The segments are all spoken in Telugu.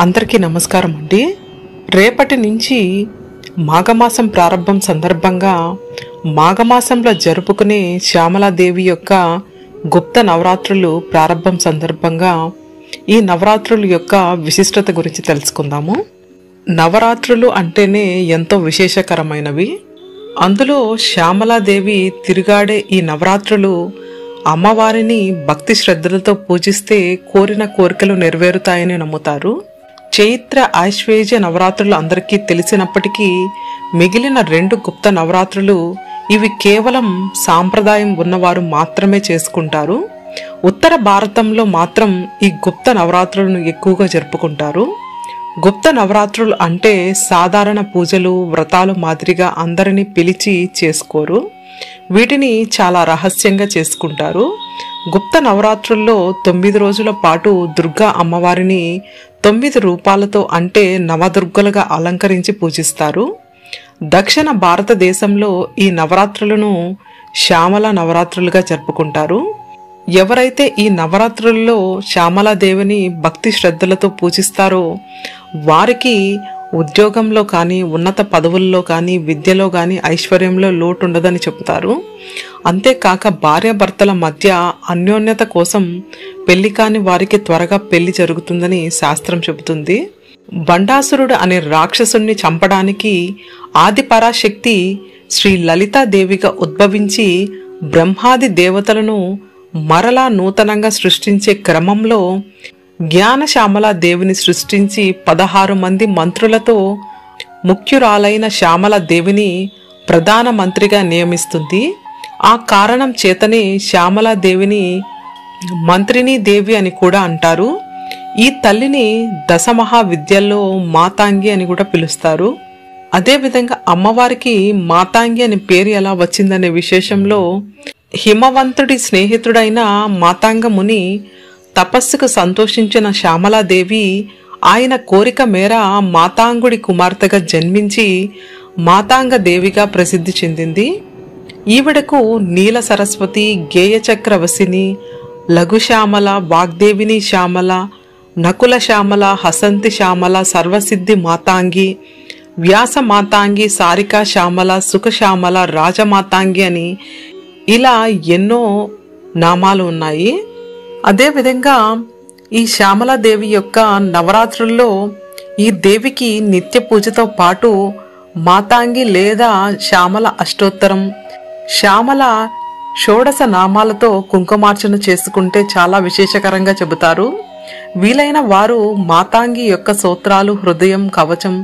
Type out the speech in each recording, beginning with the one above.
అందరికీ నమస్కారం అండి. రేపటి నుంచి మాఘమాసం ప్రారంభం సందర్భంగా మాఘమాసంలో జరుపుకునే శ్యామలాదేవి యొక్క గుప్త నవరాత్రులు ప్రారంభం సందర్భంగా ఈ నవరాత్రుల యొక్క విశిష్టత గురించి తెలుసుకుందాము. నవరాత్రులు అంటేనే ఎంతో విశేషకరమైనవి. అందులో శ్యామలాదేవి తిరుగాడే ఈ నవరాత్రులు అమ్మవారిని భక్తి శ్రద్ధలతో పూజిస్తే కోరిన కోరికలు నెరవేరుతాయని నమ్ముతారు. చైత్ర ఆశ్వేజ నవరాత్రులు అందరికీ తెలిసినప్పటికీ మిగిలిన 2 గుప్త నవరాత్రులు ఇవి కేవలం సాంప్రదాయం ఉన్నవారు మాత్రమే చేసుకుంటారు. ఉత్తర భారతంలో మాత్రం ఈ గుప్త నవరాత్రులను ఎక్కువగా జరుపుకుంటారు. గుప్త నవరాత్రులు అంటే సాధారణ పూజలు వ్రతాలు మాదిరిగా అందరినీ పిలిచి చేసుకోరు. వీటిని చాలా రహస్యంగా చేసుకుంటారు. గుప్త నవరాత్రుల్లో 9 రోజుల పాటు దుర్గా అమ్మవారిని 9 రూపాలతో అంటే నవదుర్గలుగా అలంకరించి పూజిస్తారు. దక్షిణ భారతదేశంలో ఈ నవరాత్రులను శ్యామల నవరాత్రులుగా జరుపుకుంటారు. ఎవరైతే ఈ నవరాత్రుల్లో శ్యామలాదేవిని భక్తి శ్రద్ధలతో పూజిస్తారో వారికి ఉద్యోగంలో కానీ ఉన్నత పదవుల్లో కానీ విద్యలో కానీ ఐశ్వర్యంలో లోటు ఉండదని చెబుతారు. అంతేకాక భార్యాభర్తల మధ్య అన్యోన్యత కోసం పెళ్లి కాని వారికి త్వరగా పెళ్లి జరుగుతుందని శాస్త్రం చెబుతుంది. బండాసురుడు అనే రాక్షసుణ్ణి చంపడానికి ఆది పరాశక్తి శ్రీ లలితాదేవిగా ఉద్భవించి బ్రహ్మాది దేవతలను మరలా నూతనంగా సృష్టించే క్రమంలో జ్ఞానశ్యామలా దేవిని సృష్టించి 16 మంది మంత్రులతో ముఖ్యురాలైన శ్యామలా దేవిని ప్రధాన మంత్రిగా నియమిస్తుంది. ఆ కారణం చేతనే శ్యామలా దేవిని మంత్రిని దేవి అని కూడా అంటారు. ఈ తల్లిని దశమహావిద్యల్లో మాతాంగి అని కూడా పిలుస్తారు. అదేవిధంగా అమ్మవారికి మాతాంగి అనే పేరు ఎలా వచ్చిందనే విశేషంలో హిమవంతుడి స్నేహితుడైన మాతాంగ ముని తపస్సుకు సంతోషించిన శ్యామలాదేవి ఆయన కోరిక మేర మాతాంగుడి కుమార్తెగా జన్మించి మాతాంగ దేవిగా ప్రసిద్ధి చెందింది. ఈవిడకు నీల సరస్వతి, గేయ చక్రవసిని, లఘుశ్యామల, వాగ్దేవిని శ్యామల, నకుల శ్యామల, హసంతి శ్యామల, సర్వసిద్ధి మాతాంగి, వ్యాస మాతాంగి, సారికా శ్యామల, సుఖశ్యామల, రాజమాతాంగి అని ఇలా ఎన్నో నామాలు ఉన్నాయి. అదేవిధంగా ఈ శ్యామలాదేవి యొక్క నవరాత్రుల్లో ఈ దేవికి నిత్య పూజతో పాటు మాతాంగి లేదా శ్యామల అష్టోత్తరం, శ్యామల షోడశ నామాలతో కుంకుమార్చన చేసుకుంటే చాలా విశేషకరంగా చెబుతారు. వీలైన వారు మాతాంగి యొక్క స్తోత్రాలు, హృదయం, కవచం,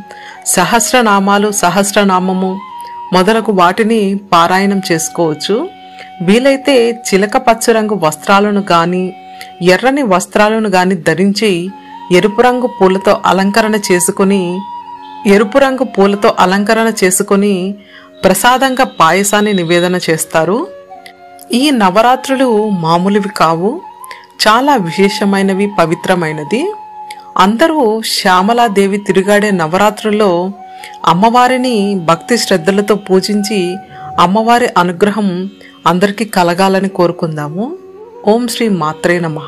సహస్రనామాలు, సహస్రనామము మొదలగు వాటిని పారాయణం చేసుకోవచ్చు. వీలైతే చిలక పచ్చ రంగు వస్త్రాలను గాని ఎర్రని వస్త్రాలను గాని ధరించి ఎరుపు రంగు పూలతో అలంకరణ చేసుకుని ప్రసాదంగా పాయసాన్ని నివేదన చేస్తారు. ఈ నవరాత్రులు మామూలువి కావు, చాలా విశేషమైనవి, పవిత్రమైనది. అందరూ శ్యామలాదేవి తిరుగాడే నవరాత్రుల్లో అమ్మవారిని భక్తి శ్రద్ధలతో పూజించి అమ్మవారి అనుగ్రహం అందరికీ కలగాలని కోరుకుందాము. ఓం శ్రీ మాత్రే నమః.